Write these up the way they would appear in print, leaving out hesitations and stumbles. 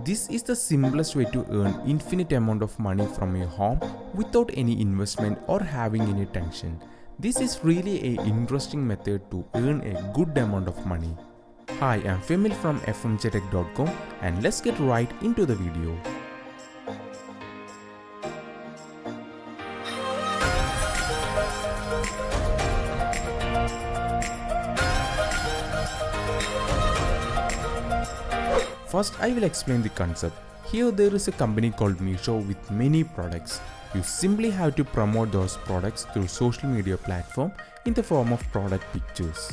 This is the simplest way to earn infinite amount of money from your home without any investment or having any tension. This is really an interesting method to earn a good amount of money. Hi, I'm Femil from fmjtech.com and let's get right into the video. First, I will explain the concept. Here there is a company called Meesho with many products. You simply have to promote those products through social media platform in the form of product pictures.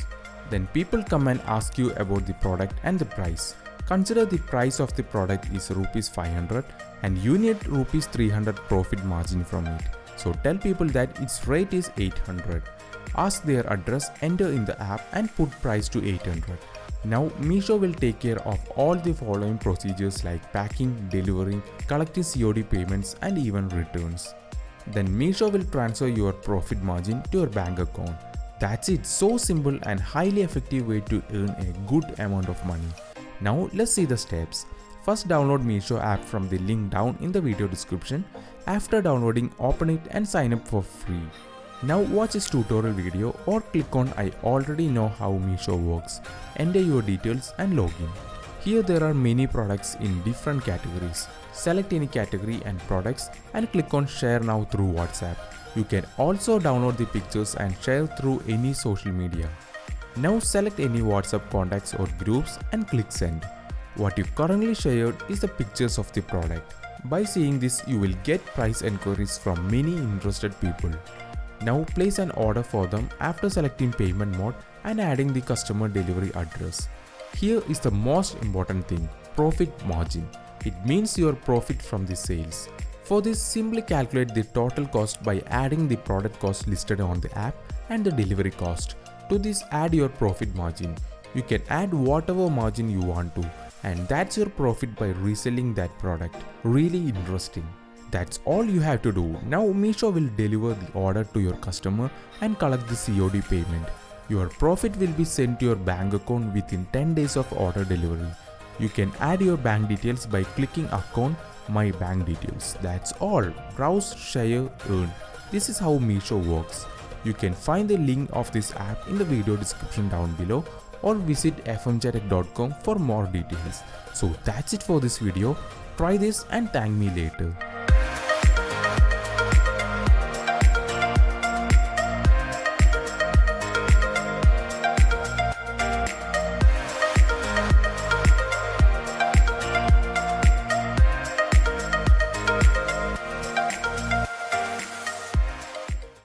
Then people come and ask you about the product and the price. Consider the price of the product is Rs 500 and you need Rs 300 profit margin from it. So tell people that its rate is 800. Ask their address, enter in the app and put price to 800. Now Meesho will take care of all the following procedures like packing, delivering, collecting COD payments and even returns. Then Meesho will transfer your profit margin to your bank account. That's it, so simple and highly effective way to earn a good amount of money. Now let's see the steps. First, download Meesho app from the link down in the video description. After downloading, open it and sign up for free. Now watch this tutorial video or click on I already know how Meesho works. Enter your details and login. Here there are many products in different categories. Select any category and products and click on share now through WhatsApp. You can also download the pictures and share through any social media. Now select any WhatsApp contacts or groups and click send. What you currently shared is the pictures of the product. By seeing this, you will get price enquiries from many interested people. Now place an order for them after selecting payment mode and adding the customer delivery address. Here is the most important thing, profit margin. It means your profit from the sales. For this, simply calculate the total cost by adding the product cost listed on the app and the delivery cost. To this, add your profit margin. You can add whatever margin you want to, and that's your profit by reselling that product. Really interesting. That's all you have to do. Now Meesho will deliver the order to your customer and collect the COD payment. Your profit will be sent to your bank account within 10 days of order delivery. You can add your bank details by clicking account, my bank details. That's all. Browse, share, earn. This is how Meesho works. You can find the link of this app in the video description down below or visit fmjtech.com for more details. So that's it for this video. Try this and thank me later.